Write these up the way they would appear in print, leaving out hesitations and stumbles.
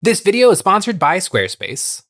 This video is sponsored by Squarespace.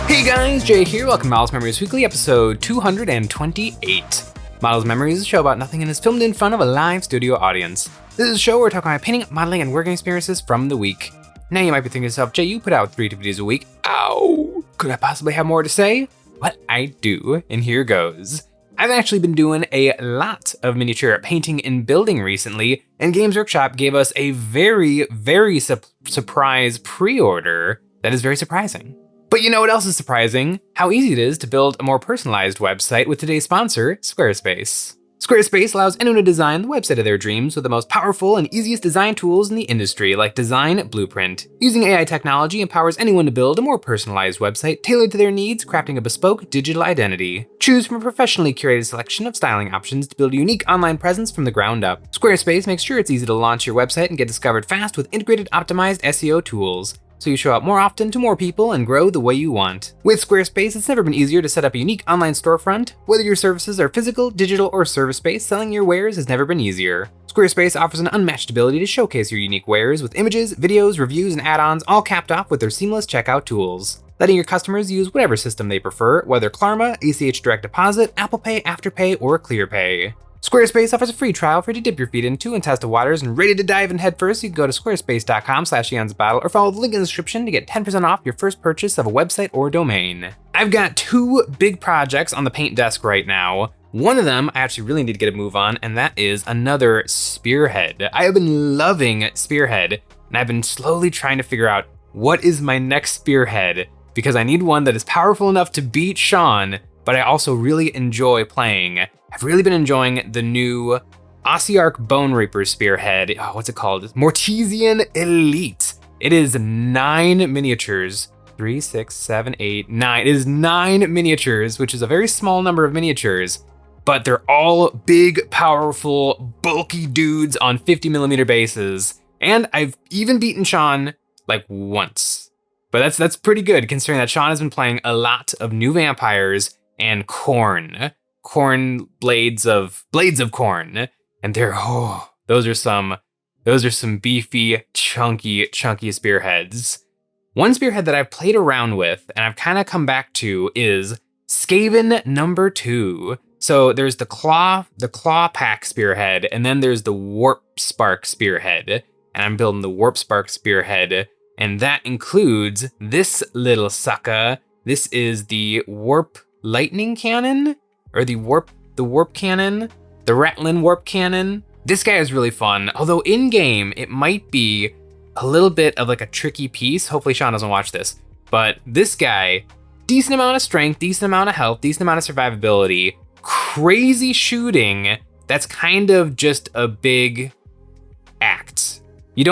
Hey guys, Jay here. Welcome to Models Memories Weekly, episode 228. Models Memories is a show about nothing and is filmed in front of a live studio audience. This is a show where we're talking about painting, modeling, and working experiences from the week. Now you might be thinking to yourself, Jay, you put out 3 videos a week. Ow! Could I possibly have more to say? Well, I do, and here goes. I've actually been doing a lot of miniature painting and building recently, and Games Workshop gave us a very surprise pre-order that is very surprising. But you know what else is surprising? How easy it is to build a more personalized website with today's sponsor, Squarespace. Squarespace allows anyone to design the website of their dreams with the most powerful and easiest design tools in the industry, like Design Blueprint. Using AI technology empowers anyone to build a more personalized website tailored to their needs, crafting a bespoke digital identity. Choose from a professionally curated selection of styling options to build a unique online presence from the ground up. Squarespace makes sure it's easy to launch your website and get discovered fast with integrated optimized SEO tools, so you show up more often to more people and grow the way you want. With Squarespace, it's never been easier to set up a unique online storefront. Whether your services are physical, digital, or service-based, selling your wares has never been easier. Squarespace offers an unmatched ability to showcase your unique wares with images, videos, reviews, and add-ons, all capped off with their seamless checkout tools, letting your customers use whatever system they prefer, whether Klarna, ACH Direct Deposit, Apple Pay, Afterpay, or ClearPay. Squarespace offers a free trial for you to dip your feet into and test the waters, and ready to dive in head first, you can go to squarespace.com/EonsOfBattle or follow the link in the description to get 10% off your first purchase of a website or domain. I've got 2 big projects on the paint desk right now. One of them I actually really need to get a move on, and that is another spearhead. I have been loving spearhead, and I've been slowly trying to figure out what is my next spearhead, because I need one that is powerful enough to beat Sean, but I also really enjoy playing. I've really been enjoying the new Ossiarch Bone Reaper spearhead. Oh, what's it called? Mortesian Elite. It is 9 miniatures. 3, 6, 7, 8, 9. It is 9 miniatures, which is a very small number of miniatures, but they're all big, powerful, bulky dudes on 50mm bases. And I've even beaten Sean like once. But that's pretty good considering that Sean has been playing a lot of new vampires and corn blades of corn, and those are some beefy, chunky spearheads. One spearhead that I've played around with and I've kind of come back to is Skaven number 2. So there's the claw pack spearhead, and then there's the warp spark spearhead, and I'm building the warp spark spearhead, and that includes this little sucker. This is the warp lightning cannon, or the warp cannon, the Ratlin warp cannon. This guy is really fun, although in game it might be a little bit of like a tricky piece. Hopefully Sean doesn't watch this, but this guy, decent amount of strength, decent amount of health, decent amount of survivability, crazy shooting. That's kind of just a big act. I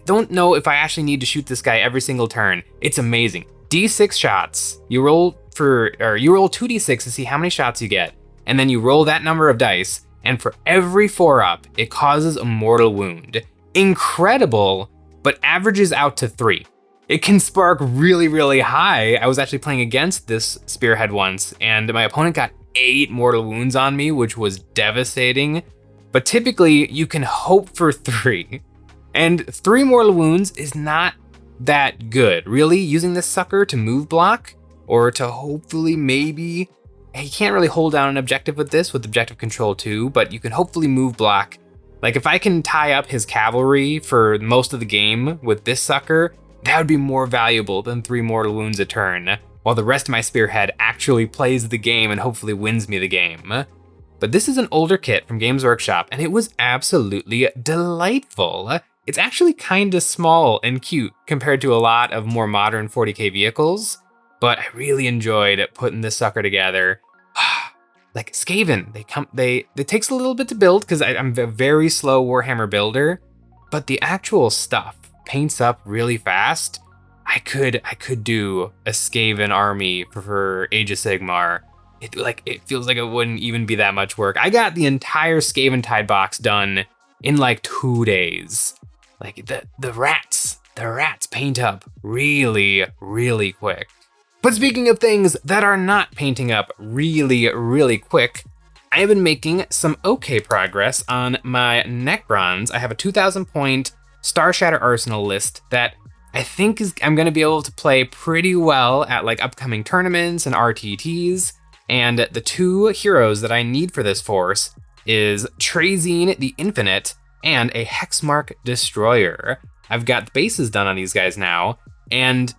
don't know if I actually need to shoot this guy every single turn. It's amazing. D6 shots. You roll 2d6 to see how many shots you get, and then you roll that number of dice, and for every 4-up, it causes a mortal wound. Incredible, but averages out to 3. It can spark really high. I was actually playing against this spearhead once, and my opponent got 8 mortal wounds on me, which was devastating. But typically, you can hope for 3. And 3 mortal wounds is not that good. Really, using this sucker to move block, or to hopefully maybe, you can't really hold down an objective with this, with objective control 2, but you can hopefully move block. Like if I can tie up his cavalry for most of the game with this sucker, that would be more valuable than 3 mortal wounds a turn, while the rest of my spearhead actually plays the game and hopefully wins me the game. But this is an older kit from Games Workshop, and it was absolutely delightful. It's actually kinda small and cute compared to a lot of more modern 40k vehicles, but I really enjoyed putting this sucker together. Like Skaven, it takes a little bit to build because I'm a very slow Warhammer builder, but the actual stuff paints up really fast. I could do a Skaven army for Age of Sigmar. It feels like it wouldn't even be that much work. I got the entire Skaven Tide box done in like 2 days. Like the rats paint up really quick. But speaking of things that are not painting up really quick, I have been making some okay progress on my Nekrons. I have a 2,000 point Star Shatter Arsenal list that I think I'm going to be able to play pretty well at like upcoming tournaments and RTTs. And the two heroes that I need for this force is Trazine the Infinite and a Hexmark Destroyer. I've got the bases done on these guys now, and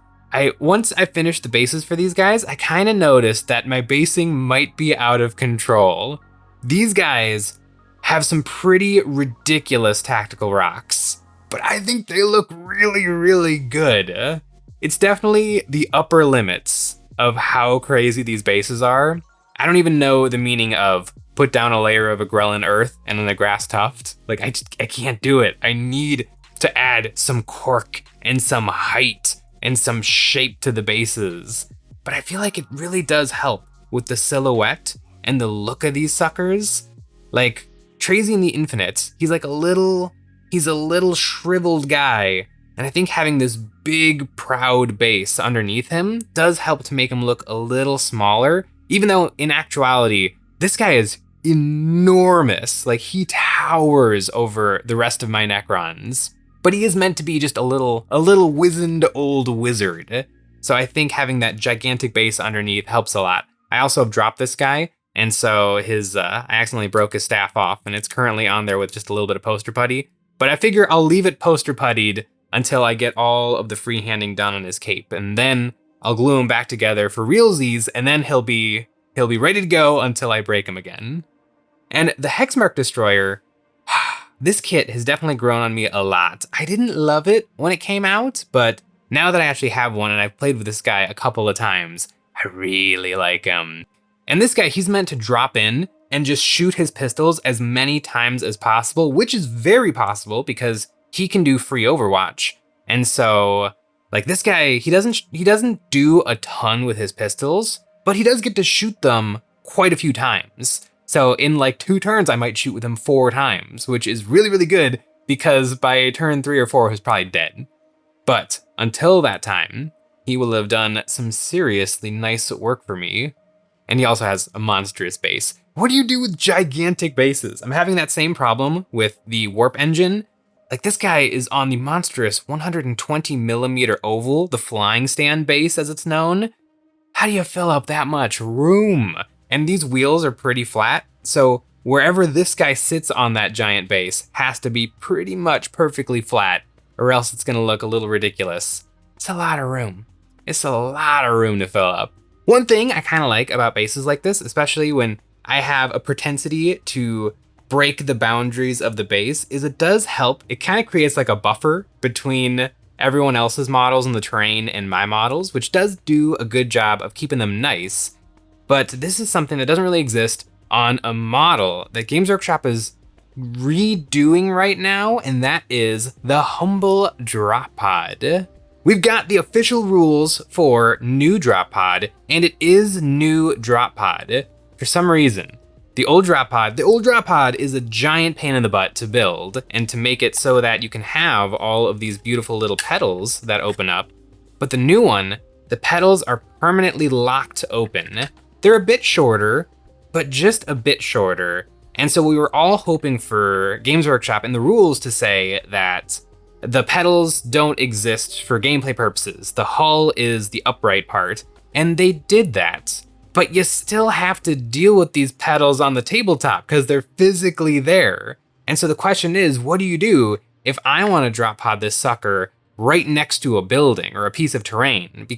once I finished the bases for these guys, I kind of noticed that my basing might be out of control. These guys have some pretty ridiculous tactical rocks, but I think they look really, really good. It's definitely the upper limits of how crazy these bases are. I don't even know the meaning of put down a layer of Agrellan earth and then a grass tuft. Like, I can't do it. I need to add some cork and some height and some shape to the bases. But I feel like it really does help with the silhouette and the look of these suckers. Like, Trazine the Infinite, he's a little shriveled guy. And I think having this big, proud base underneath him does help to make him look a little smaller, even though in actuality, this guy is enormous. Like, he towers over the rest of my Nekrons. But he is meant to be just a little wizened old wizard. So I think having that gigantic base underneath helps a lot. I also have dropped this guy, and so I accidentally broke his staff off, and it's currently on there with just a little bit of poster putty. But I figure I'll leave it poster puttied until I get all of the freehanding done on his cape, and then I'll glue him back together for realsies, and then he'll be ready to go until I break him again. And the Hexmark Destroyer, this kit has definitely grown on me a lot. I didn't love it when it came out, but now that I actually have one and I've played with this guy a couple of times, I really like him. And this guy, he's meant to drop in and just shoot his pistols as many times as possible, which is very possible because he can do free Overwatch. And so, like, this guy, he doesn't do a ton with his pistols, but he does get to shoot them quite a few times. So in like 2 turns, I might shoot with him 4 times, which is really, really good because by turn 3 or 4, he's probably dead. But until that time, he will have done some seriously nice work for me. And he also has a monstrous base. What do you do with gigantic bases? I'm having that same problem with the Warp Engine. Like, this guy is on the monstrous 120 millimeter oval, the flying stand base as it's known. How do you fill up that much room? And these wheels are pretty flat, so wherever this guy sits on that giant base has to be pretty much perfectly flat, or else it's gonna look a little ridiculous. It's a lot of room. It's a lot of room to fill up. One thing I kind of like about bases like this, especially when I have a propensity to break the boundaries of the base, is it does help. It kind of creates like a buffer between everyone else's models in the terrain and my models, which does do a good job of keeping them nice. But this is something that doesn't really exist on a model that Games Workshop is redoing right now, and that is the Humble Drop Pod. We've got the official rules for new Drop Pod, and it is new Drop Pod. For some reason, the old Drop Pod is a giant pain in the butt to build and to make it so that you can have all of these beautiful little petals that open up. But the new one, the petals are permanently locked open. They're a bit shorter, but just a bit shorter. And so we were all hoping for Games Workshop and the rules to say that the petals don't exist for gameplay purposes. The hull is the upright part, and they did that. But you still have to deal with these petals on the tabletop because they're physically there. And so the question is, what do you do if I want to drop pod this sucker right next to a building or a piece of terrain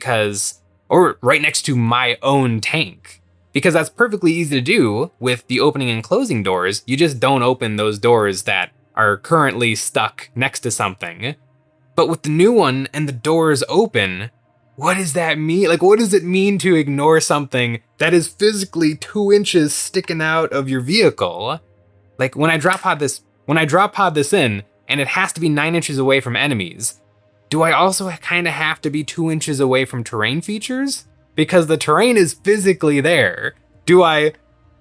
or right next to my own tank? Because that's perfectly easy to do with the opening and closing doors. You just don't open those doors that are currently stuck next to something. But with the new one and the doors open, what does that mean? Like, what does it mean to ignore something that is physically 2 inches sticking out of your vehicle? Like, when I drop pod this in, and it has to be 9 inches away from enemies, do I also kind of have to be 2 inches away from terrain features? Because the terrain is physically there. Do I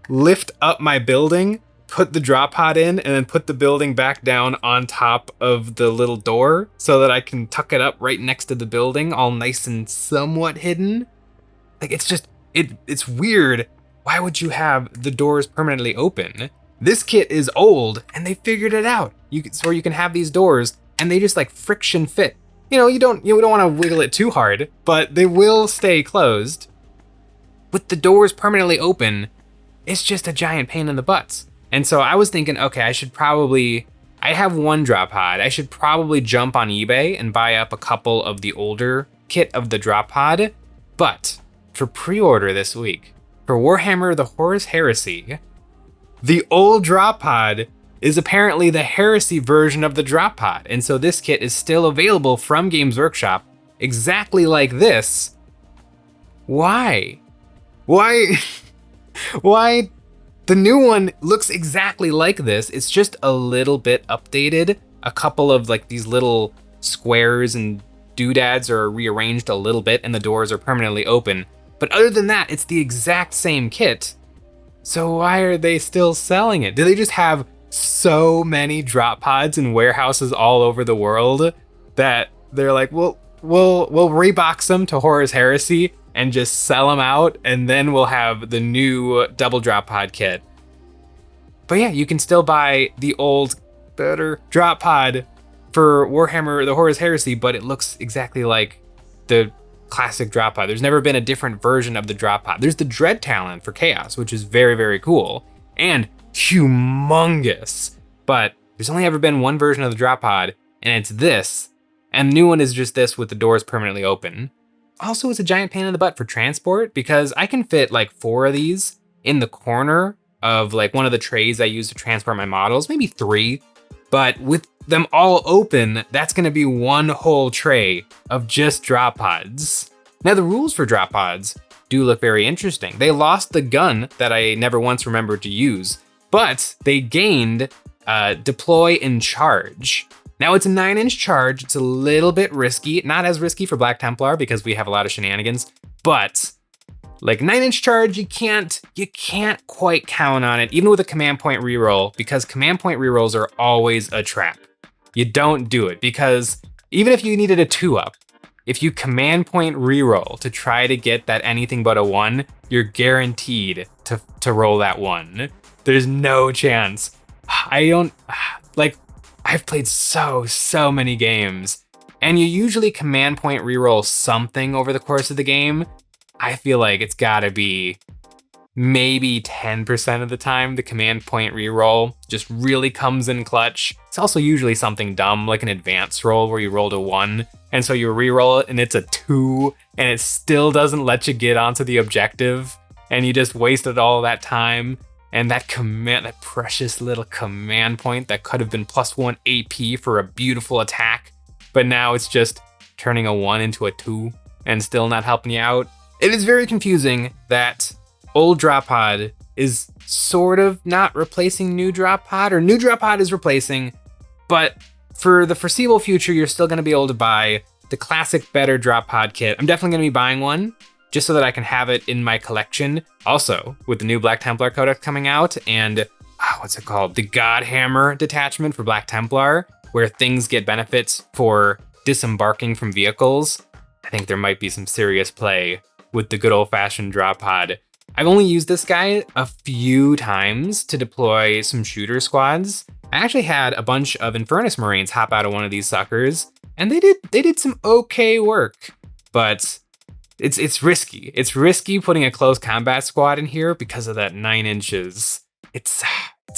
lift up my building, put the drop pod in, and then put the building back down on top of the little door so that I can tuck it up right next to the building, all nice and somewhat hidden? Like, it's weird why would you have the doors permanently open? This kit is old and they figured it out. You can have these doors and they just like friction fit. You don't want to wiggle it too hard, but they will stay closed. With the doors permanently open, it's just a giant pain in the butts. And so I was thinking, okay, I have one drop pod. I should probably jump on eBay and buy up a couple of the older kit of the drop pod. But for pre-order this week, for Warhammer the Horus Heresy, the old drop pod is apparently the Heresy version of the drop pod. And so this kit is still available from Games Workshop, exactly like this. Why? Why? The new one looks exactly like this. It's just a little bit updated. A couple of like these little squares and doodads are rearranged a little bit and the doors are permanently open. But other than that, it's the exact same kit. So why are they still selling it? Do they just have so many drop pods in warehouses all over the world that they're like, we'll rebox them to Horus Heresy and just sell them out, and then we'll have the new double drop pod kit. But yeah, you can still buy the old, better drop pod for Warhammer the Horus Heresy, but it looks exactly like the classic drop pod. There's never been a different version of the drop pod. There's the Dread Talon for Chaos, which is very, very cool and humongous, but there's only ever been one version of the drop pod, and it's this. And the new one is just this with the doors permanently open. Also, it's a giant pain in the butt for transport because I can fit like 4 of these in the corner of like one of the trays I use to transport my models, maybe 3. But with them all open, that's gonna be one whole tray of just drop pods. Now the rules for drop pods do look very interesting. They lost the gun that I never once remembered to use, but they gained deploy and charge. Now it's a 9-inch charge. It's a little bit risky, not as risky for Black Templar because we have a lot of shenanigans, but like 9-inch charge, you can't quite count on it, even with a command point reroll, because command point rerolls are always a trap. You don't do it because even if you needed a 2-up, if you command point reroll to try to get that anything but a 1, you're guaranteed to roll that 1. There's no chance. I've played so many games, and you usually command point reroll something over the course of the game. I feel like it's gotta be maybe 10% of the time the command point reroll just really comes in clutch. It's also usually something dumb like an advance roll where you rolled a 1, and so you reroll it and it's a 2, and it still doesn't let you get onto the objective, and you just wasted all that time. And that precious little command point that could have been +1 AP for a beautiful attack, but now it's just turning a 1 into a 2 and still not helping you out. It is very confusing that old drop pod is sort of not replacing new drop pod, or new drop pod is replacing, but for the foreseeable future, you're still gonna be able to buy the classic better drop pod kit. I'm definitely gonna be buying one, just so that I can have it in my collection. Also, with the new Black Templar Codex coming out and, what's it called? The Godhammer detachment for Black Templar, where things get benefits for disembarking from vehicles. I think there might be some serious play with the good old fashioned drop pod. I've only used this guy a few times to deploy some shooter squads. I actually had a bunch of Infernus Marines hop out of one of these suckers, and they did some okay work, but It's risky. It's risky putting a close combat squad in here because of that 9 inches. It's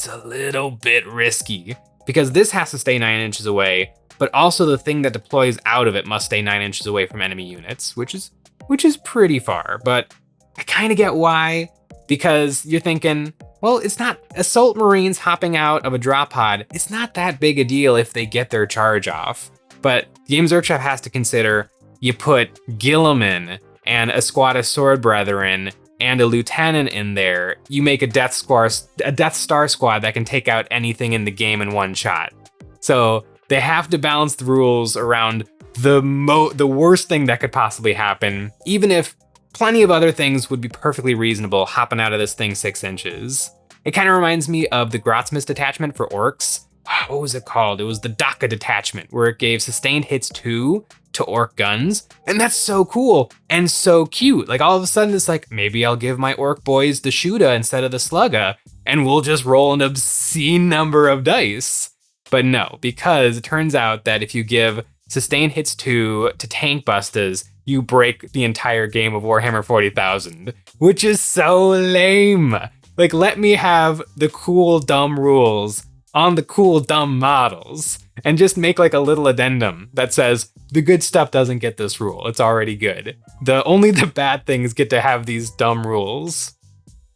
a little bit risky because this has to stay 9 inches away, but also the thing that deploys out of it must stay 9 inches away from enemy units, which is pretty far. But I kind of get why, because you're thinking, well, it's not Assault Marines hopping out of a drop pod. It's not that big a deal if they get their charge off. But Games Workshop has to consider you put Gilliman and a squad of Sword Brethren and a lieutenant in there, you make a Death Star squad that can take out anything in the game in one shot. So they have to balance the rules around the worst thing that could possibly happen, even if plenty of other things would be perfectly reasonable hopping out of this thing 6 inches. It kind of reminds me of the Grotsmith detachment for orcs. What was it called? It was the Daka detachment, where it gave sustained hits 2, to orc guns. And that's so cool and so cute. Like all of a sudden it's like, maybe I'll give my orc boys the Shuda instead of the Slugga, and we'll just roll an obscene number of dice. But no, because it turns out that if you give sustained hits to tank bustas, you break the entire game of Warhammer 40,000, which is so lame. Like, let me have the cool, dumb rules on the cool, dumb models and just make like a little addendum that says the good stuff doesn't get this rule. It's already good. Only the bad things get to have these dumb rules.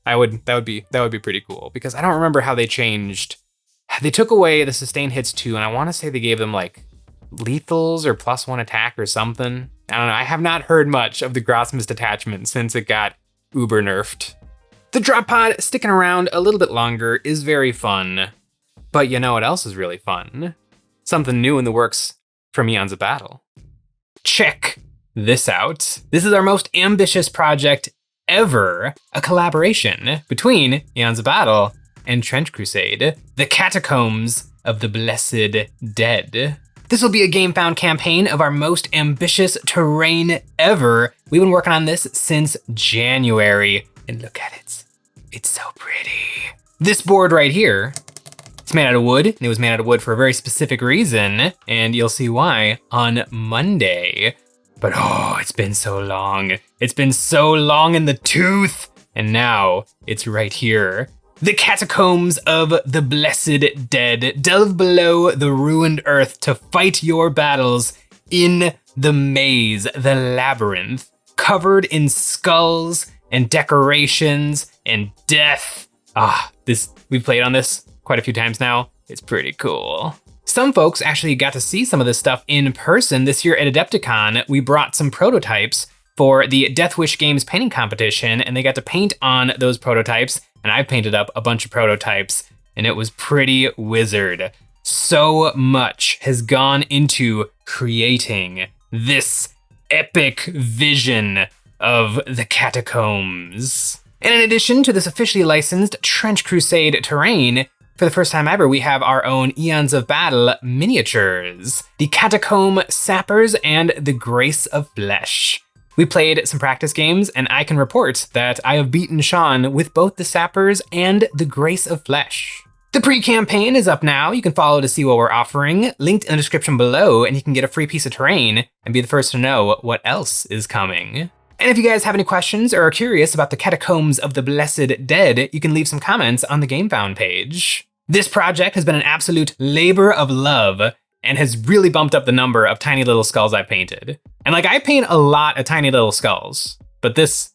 That would be pretty cool, because I don't remember how they changed. They took away the sustained hits too, and I want to say they gave them like lethals or +1 attack or something. I don't know. I have not heard much of the Grossmist attachment since it got uber nerfed. The drop pod sticking around a little bit longer is very fun, but you know what else is really fun? Something new in the works from Eons of Battle. Check this out. This is our most ambitious project ever, a collaboration between Eons of Battle and Trench Crusade, the Catacombs of the Blessed Dead. This will be a game found campaign of our most ambitious terrain ever. We've been working on this since January, and look at it. It's so pretty. This board right here, it's made out of wood, and it was made out of wood for a very specific reason, and you'll see why on Monday. But oh, it's been so long. It's been so long in the tooth, and now it's right here. The Catacombs of the Blessed Dead. Delve below the ruined earth to fight your battles in the maze, the labyrinth, covered in skulls and decorations and death. We've played on this quite a few times now. It's pretty cool. Some folks actually got to see some of this stuff in person this year at Adepticon. We brought some prototypes for the Death Wish Games painting competition, and they got to paint on those prototypes, and I painted up a bunch of prototypes, and it was pretty wizard. So much has gone into creating this epic vision of the Catacombs. And in addition to this officially licensed Trench Crusade terrain, for the first time ever, we have our own Eons of Battle miniatures, the Catacomb Sappers and the Grace of Flesh. We played some practice games, and I can report that I have beaten Sean with both the Sappers and the Grace of Flesh. The pre-campaign is up now. You can follow to see what we're offering, linked in the description below, and you can get a free piece of terrain and be the first to know what else is coming. And if you guys have any questions or are curious about the Catacombs of the Blessed Dead, you can leave some comments on the GameFound page. This project has been an absolute labor of love and has really bumped up the number of tiny little skulls I've painted. And like, I paint a lot of tiny little skulls, but this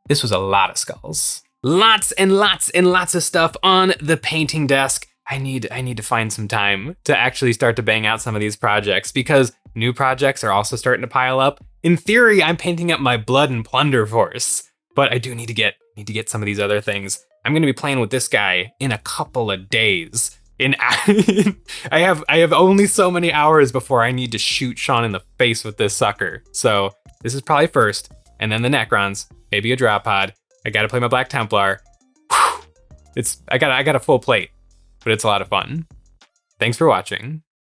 was a lot of skulls. Lots and lots and lots of stuff on the painting desk. I need to find some time to actually start to bang out some of these projects, because new projects are also starting to pile up. In theory, I'm painting up my Blood and Plunder force, but I do need to get some of these other things. I'm gonna be playing with this guy in a couple of days. I have only so many hours before I need to shoot Sean in the face with this sucker. So this is probably first, and then the Nekrons, maybe a drop pod. I gotta play my Black Templar. Whew. I got a full plate, but it's a lot of fun. Thanks for watching.